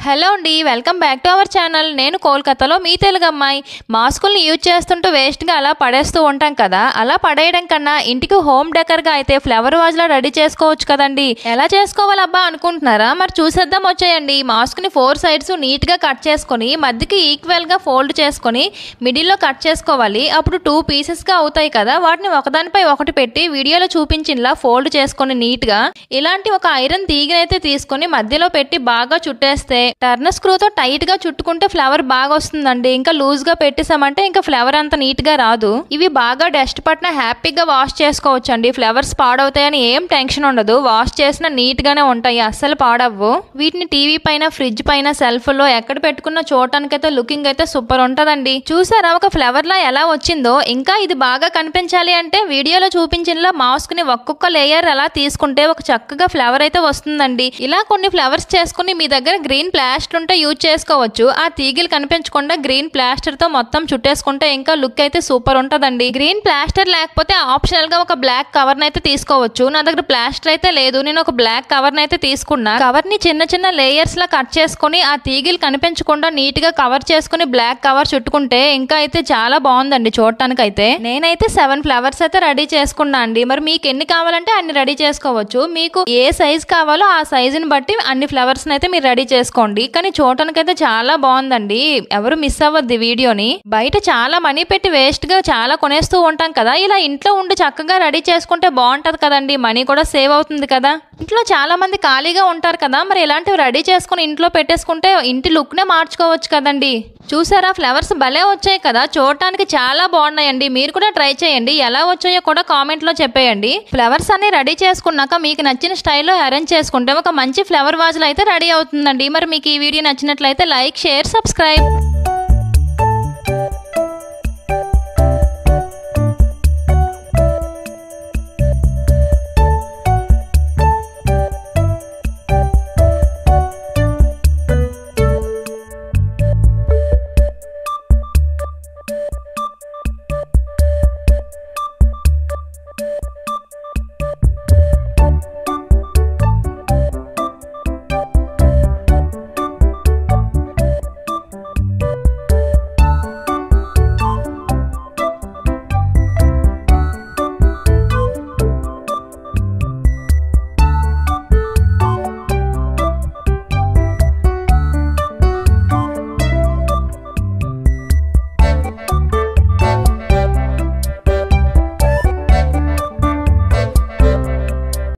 Hello అండి, welcome back to our channel. నేను కోల్కతాలో మీ తెలుగు అమ్మాయి. మాస్కుల్ని యూజ్ చేస్తుంటూ వేస్ట్గా అలా పడేస్తూ ఉంటాం కదా. అలా పడేయడం కన్నా ఇంటికి హోమ్ డెకర్గా అయితే ఫ్లవర్ వాజ్లా రెడీ చేసుకోవచ్చు కదండి. ఎలా చేసుకోవాలబ్బా అనుకుంటున్నారా? మరి చూసేద్దాం వచ్చేయండి. మాస్క్ని 4 సైడ్స్ నీట్గా కట్ చేసుకొని మధ్యకి ఈక్వల్గా ఫోల్డ్ చేసుకొని మిడిల్లో కట్ చేసుకోవాలి. అప్పుడు 2 పీసెస్గా అవుతాయి కదా. వాటిని ఒకదానిపై ఒకటి పెట్టి వీడియోలో చూపించినలా ఫోల్డ్ చేసుకొని నీట్గా ఇలాంటి ఒక ఐరన్ తీగనైతే తీసుకొని మధ్యలో పెట్టి బాగా చుట్టేస్తే టర్న్ స్క్రూతో టైట్ గా చుట్టుకుంటే ఫ్లవర్ బాగా వస్తుందండి. ఇంకా లూజ్ గా పెట్టేసామంటే ఇంకా ఫ్లవర్ అంత నీట్ గా రాదు. ఇవి బాగా డస్ట్ పట్టిన హ్యాపీగా వాష్ చేసుకోవచ్చు అండి. ఫ్లవర్స్ పాడవుతాయని ఏం టెన్షన్ ఉండదు. వాష్ చేసిన నీట్ గానే ఉంటాయి, అస్సలు పాడవ్వు. వీటిని టీవీ పైన, ఫ్రిడ్జ్ పైన, సెల్ఫ్ లో ఎక్కడ పెట్టుకున్న చూడటానికైతే లుకింగ్ అయితే సూపర్ ఉంటదండి. చూసారా ఒక ఫ్లవర్ లా ఎలా వచ్చిందో? ఇంకా ఇది బాగా కనిపించాలి అంటే వీడియోలో చూపించినలా మాస్క్ ని ఒక్కొక్క లేయర్ అలా తీసుకుంటే ఒక చక్కగా ఫ్లవర్ అయితే వస్తుందండి. ఇలా కొన్ని ఫ్లవర్స్ చేసుకుని మీ దగ్గర గ్రీన్ ప్లాస్టర్ ఉంటే యూజ్ చేసుకోవచ్చు. ఆ తీగలు కనిపించకుండా గ్రీన్ ప్లాస్టర్ తో మొత్తం చుట్టేసుకుంటే ఇంకా లుక్ అయితే సూపర్ ఉంటదండి. గ్రీన్ ప్లాస్టర్ లేకపోతే ఆప్షనల్ గా ఒక బ్లాక్ కవర్ అయితే తీసుకోవచ్చు. నా దగ్గర ప్లాస్టర్ అయితే లేదు, నేను ఒక బ్లాక్ కవర్ అయితే తీసుకున్నా. కవర్ ని చిన్న చిన్న లేయర్స్ లా కట్ చేసుకుని ఆ తీగలు కనిపించకుండా నీట్ గా కవర్ చేసుకుని బ్లాక్ కవర్ చుట్టుకుంటే ఇంకా అయితే చాలా బాగుందండి చూడటానికి అయితే. నేనైతే 7 ఫ్లవర్స్ అయితే రెడీ చేసుకున్నా అండి. మరి మీకు ఎన్ని కావాలంటే అన్ని రెడీ చేసుకోవచ్చు. మీకు ఏ సైజ్ కావాలో ఆ సైజుని బట్టి అన్ని ఫ్లవర్స్ అయితే మీరు రెడీ చేసుకోండి. కానీ చూడటానికి అయితే చాలా బాగుందండి. ఎవరు మిస్ అవ్వద్దు వీడియోని. బయట చాలా మనీ పెట్టి వేస్ట్ గా చాలా కొనేస్తూ ఉంటాం కదా. ఇలా ఇంట్లో ఉండి చక్కగా రెడీ చేసుకుంటే బాగుంటది కదండి. మనీ కూడా సేవ్ అవుతుంది కదా. ఇంట్లో చాలా మంది ఖాళీగా ఉంటారు కదా. మరి ఇలాంటివి రెడీ చేసుకుని ఇంట్లో పెట్టేసుకుంటే ఇంటి లుక్ నే మార్చుకోవచ్చు కదండి. చూసారా ఫ్లవర్స్ భలే వచ్చాయి కదా. చూడటానికి చాలా బాగున్నాయండి. మీరు కూడా ట్రై చేయండి. ఎలా వచ్చాయో కూడా కామెంట్ లో చెప్పేయండి. ఫ్లవర్స్ అన్ని రెడీ చేసుకున్నాక మీకు నచ్చిన స్టైల్లో అరేంజ్ చేసుకుంటే ఒక మంచి ఫ్లవర్ వాజ్లో అయితే రెడీ అవుతుందండి. మరి మీకు ఈ వీడియో నచ్చినట్లయితే లైక్, షేర్, సబ్స్క్రైబ్.